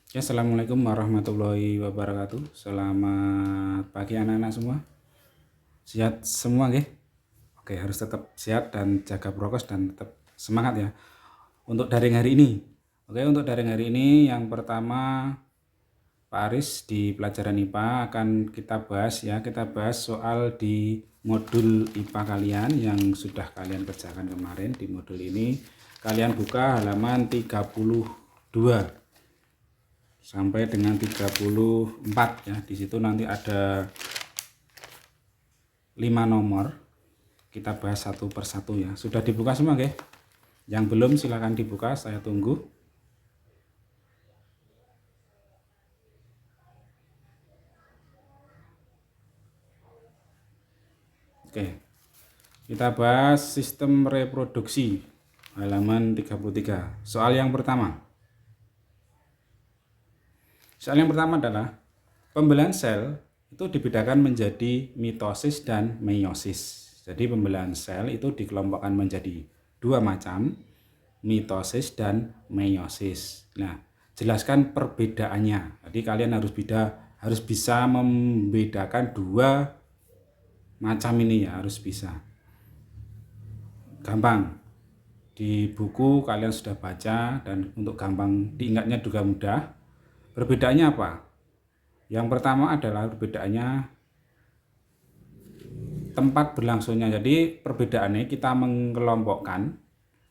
Ya, assalamualaikum warahmatullahi wabarakatuh. Selamat pagi anak-anak semua. Sehat semua, nggih? Oke, harus tetap sehat dan jaga prokes dan tetap semangat ya. Untuk daring hari ini. Oke, untuk daring hari ini yang pertama Pak Aris di pelajaran IPA akan kita bahas ya. Kita bahas soal di modul IPA kalian yang sudah kalian kerjakan kemarin. Di modul ini kalian buka halaman 32 sampai dengan 34 ya. Di situ nanti ada 5 nomor. Kita bahas satu persatu ya. Sudah dibuka semua, nggih? Yang belum silakan dibuka, saya tunggu. Oke. Kita bahas sistem reproduksi halaman 33. Soal yang pertama. Soal yang pertama adalah pembelahan sel itu dibedakan menjadi mitosis dan meiosis. Jadi pembelahan sel itu dikelompokkan menjadi dua macam, mitosis dan meiosis. Nah, jelaskan perbedaannya. Jadi kalian harus bisa membedakan dua macam ini ya, harus bisa. Gampang. Di buku kalian sudah baca dan untuk gampang diingatnya juga mudah. Perbedaannya apa? Yang pertama adalah perbedaannya tempat berlangsungnya. Jadi perbedaannya kita mengelompokkan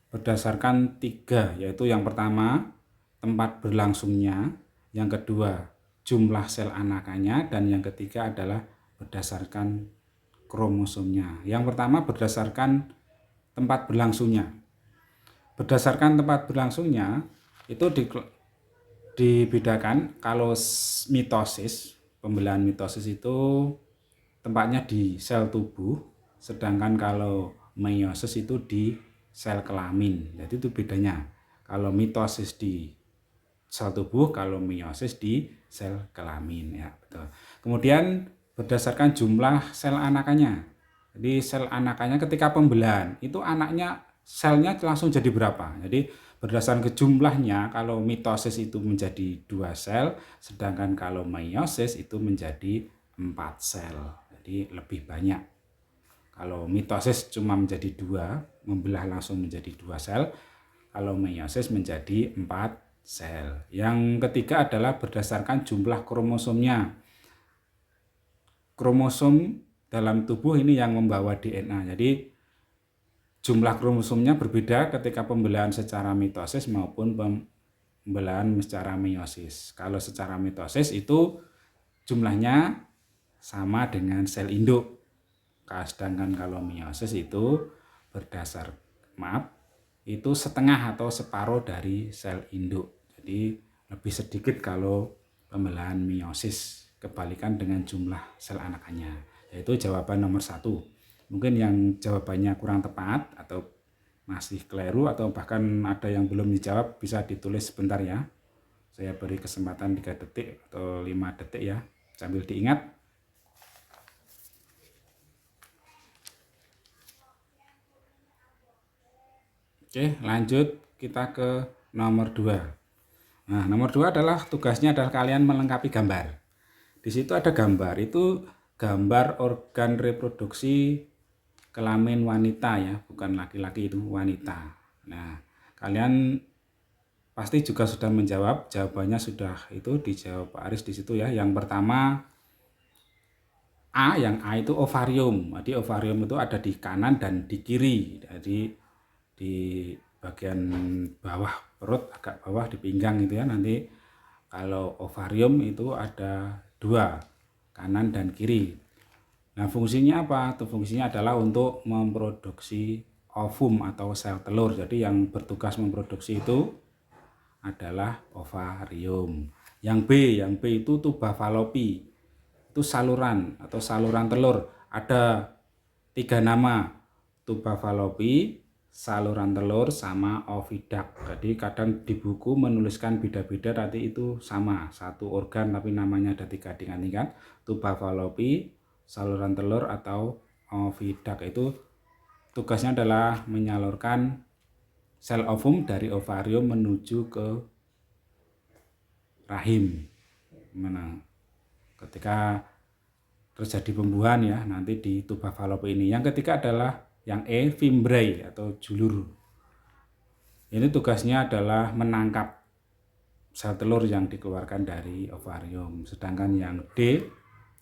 berdasarkan tiga, yaitu yang pertama tempat berlangsungnya, yang kedua jumlah sel anakannya, dan yang ketiga adalah berdasarkan kromosomnya. Yang pertama berdasarkan tempat berlangsungnya. Berdasarkan tempat berlangsungnya itu dibedakan. Kalau mitosis, pembelahan mitosis itu tempatnya di sel tubuh, sedangkan kalau meiosis itu di sel kelamin. Jadi itu bedanya. Kalau mitosis di sel tubuh, kalau meiosis di sel kelamin ya, betul. Kemudian berdasarkan jumlah sel anakannya. Jadi sel anakannya ketika pembelahan itu anaknya selnya langsung jadi berapa. Jadi berdasarkan ke jumlahnya, kalau mitosis itu menjadi 2 sel, sedangkan kalau meiosis itu menjadi 4 sel. Jadi lebih banyak. Kalau mitosis cuma menjadi 2, membelah langsung menjadi 2 sel. Kalau meiosis menjadi 4 sel. Yang ketiga adalah berdasarkan jumlah kromosomnya. Kromosom dalam tubuh ini yang membawa DNA. Jadi jumlah kromosomnya berbeda ketika pembelahan secara mitosis maupun pembelahan secara meiosis. Kalau secara mitosis itu jumlahnya sama dengan sel induk. Sedangkan kalau meiosis itu itu setengah atau separuh dari sel induk. Jadi lebih sedikit kalau pembelahan meiosis, kebalikan dengan jumlah sel anakannya. Yaitu jawaban nomor 1. Mungkin yang jawabannya kurang tepat atau masih keliru atau bahkan ada yang belum dijawab, bisa ditulis sebentar ya. Saya beri kesempatan 3 detik atau 5 detik ya, sambil diingat. Oke, lanjut kita ke nomor 2. Nah, nomor 2 adalah tugasnya adalah kalian melengkapi gambar. Di situ ada gambar, itu gambar organ reproduksi kelamin wanita ya, bukan laki-laki, itu wanita. Nah, kalian pasti juga sudah menjawab, jawabannya sudah itu dijawab Pak Aris di situ ya. Yang pertama yang A itu ovarium. Jadi ovarium itu ada di kanan dan di kiri. Jadi di bagian bawah perut, agak bawah di pinggang itu ya. Nanti kalau ovarium itu ada 2, kanan dan kiri. Nah, fungsinya apa? Itu fungsinya adalah untuk memproduksi ovum atau sel telur. Jadi yang bertugas memproduksi itu adalah ovarium. Yang B itu tuba falopi. Itu saluran atau saluran telur. Ada 3 nama. Tuba falopi, saluran telur, sama ovidak. Jadi kadang di buku menuliskan beda-beda, nanti itu sama, satu organ tapi namanya ada 3 tingkat-tingkat. Tuba falopi, saluran telur, atau ovidak. Itu tugasnya adalah menyalurkan sel ovum dari ovarium menuju ke rahim. Mana ketika terjadi pembuahan ya nanti di tuba falopi ini. Yang ketiga adalah yang E, fimbriae atau julur. Ini tugasnya adalah menangkap sel telur yang dikeluarkan dari ovarium. Sedangkan yang D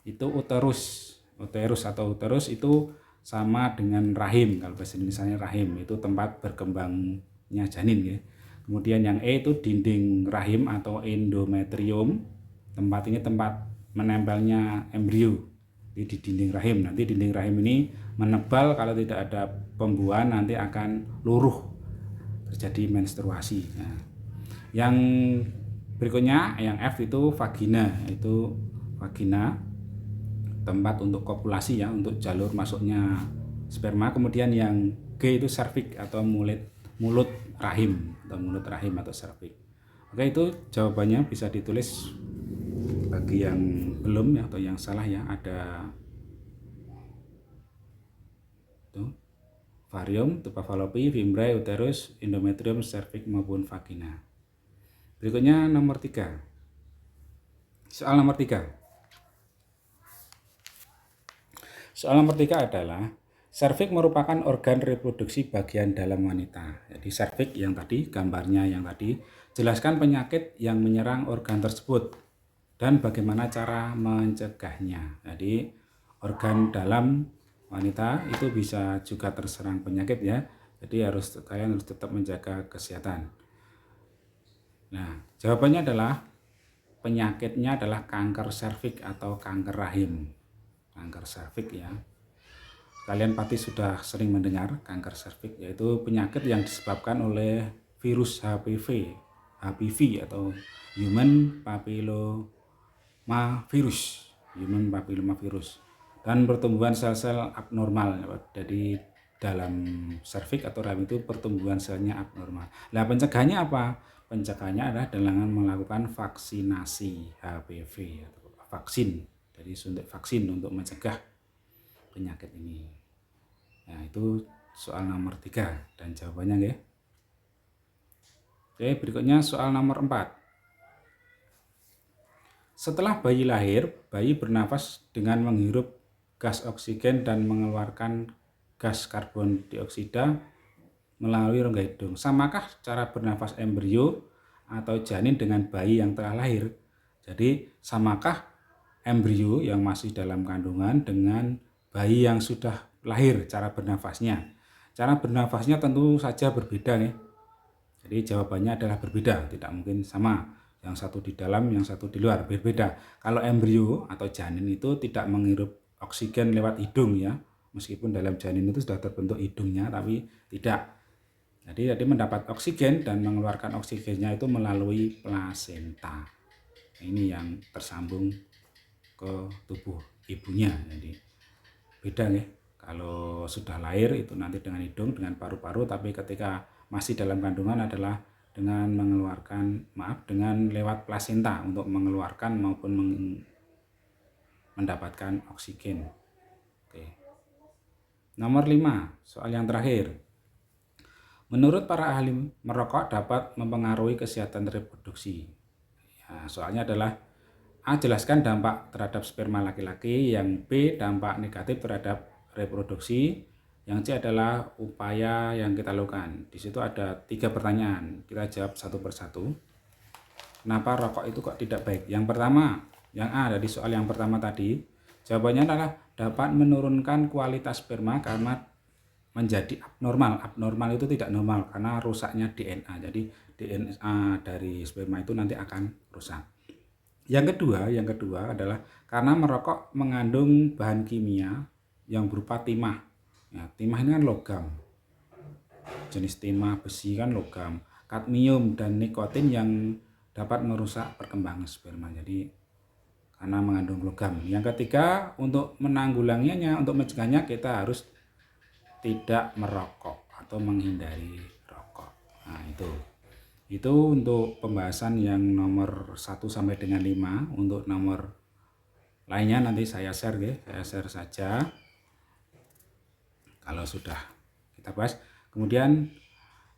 itu uterus. Uterus itu sama dengan rahim. Kalau bahasa Indonesianya rahim itu tempat berkembangnya janin ya. Kemudian yang E itu dinding rahim atau endometrium. Tempat ini tempat menempelnya embrio di dinding rahim. Nanti dinding rahim ini menebal, kalau tidak ada pembuahan nanti akan luruh, terjadi menstruasi. Nah, yang berikutnya yang F itu vagina, itu vagina tempat untuk kopulasi ya, untuk jalur masuknya sperma. Kemudian yang G itu cervix atau mulut rahim atau cervix. Oke, itu jawabannya bisa ditulis. Bagi yang belum ya atau yang salah ya, ada tuh ovarium, tuba falopi, fimbriae, uterus, endometrium, cervix maupun vagina. Berikutnya nomor 3. Soal nomor 3. Soal nomor 3 adalah serviks merupakan organ reproduksi bagian dalam wanita. Jadi serviks yang tadi, gambarnya yang tadi, jelaskan penyakit yang menyerang organ tersebut dan bagaimana cara mencegahnya. Jadi organ dalam wanita itu bisa juga terserang penyakit ya. Jadi kalian harus tetap menjaga kesehatan. Nah, jawabannya adalah penyakitnya adalah kanker serviks atau kanker rahim. Kanker serviks ya. Kalian pasti sudah sering mendengar kanker serviks, yaitu penyakit yang disebabkan oleh virus HPV atau Human Papillomavirus dan pertumbuhan sel-sel abnormal. Jadi dalam serviks atau rahim itu pertumbuhan selnya abnormal. Nah, pencegahannya apa? Pencegahannya adalah dengan melakukan vaksinasi HPV atau vaksin. Jadi suntik vaksin untuk mencegah penyakit ini. Nah, itu soal nomor 3 dan jawabannya ya. Oke, berikutnya soal nomor 4. Setelah bayi lahir, bayi bernafas dengan menghirup gas oksigen dan mengeluarkan gas karbon dioksida melalui rongga hidung. Samakah cara bernafas embrio atau janin dengan bayi yang telah lahir? Jadi samakah embrio yang masih dalam kandungan dengan bayi yang sudah lahir cara bernafasnya? Cara bernafasnya tentu saja berbeda ya. Jadi jawabannya adalah berbeda, tidak mungkin sama. Yang satu di dalam, yang satu di luar, berbeda. Kalau embrio atau janin itu tidak menghirup oksigen lewat hidung ya. Meskipun dalam janin itu sudah terbentuk hidungnya, tapi tidak. Jadi mendapat oksigen dan mengeluarkan oksigennya itu melalui plasenta. Ini yang tersambung ke tubuh ibunya. Jadi beda ya. Kalau sudah lahir itu nanti dengan hidung, dengan paru-paru, tapi ketika masih dalam kandungan adalah dengan dengan lewat plasenta untuk mengeluarkan maupun mendapatkan oksigen. Oke. Nomor 5, soal yang terakhir. Menurut para ahli, merokok dapat mempengaruhi kesehatan reproduksi. Ya, soalnya adalah A. Jelaskan dampak terhadap sperma laki-laki. Yang B. Dampak negatif terhadap reproduksi. Yang C adalah upaya yang kita lakukan. Di situ ada 3 pertanyaan. Kita jawab satu persatu. Kenapa rokok itu kok tidak baik? Yang pertama, yang A dari soal yang pertama tadi, jawabannya adalah dapat menurunkan kualitas sperma karena menjadi abnormal. Abnormal itu tidak normal karena rusaknya DNA. Jadi DNA dari sperma itu nanti akan rusak. Yang kedua adalah karena merokok mengandung bahan kimia yang berupa timah. Ya, timah ini kan logam. Jenis timah besi kan logam. Kadmium dan nikotin yang dapat merusak perkembangan sperma. Jadi karena mengandung logam. Yang ketiga, untuk menanggulanginya, untuk mencegahnya kita harus tidak merokok atau menghindari rokok. Nah, itu untuk pembahasan yang nomor 1 sampai dengan 5. Untuk nomor lainnya nanti saya share ya, saya share saja kalau sudah kita bahas. Kemudian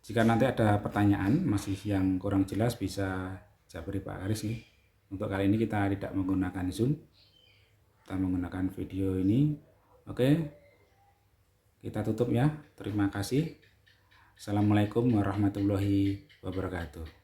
jika nanti ada pertanyaan masih yang kurang jelas bisa jabari Pak Aris nih. Untuk kali ini kita tidak menggunakan Zoom, kita menggunakan video ini. Oke, kita tutup ya. Terima kasih. Assalamualaikum warahmatullahi wabarakatuh.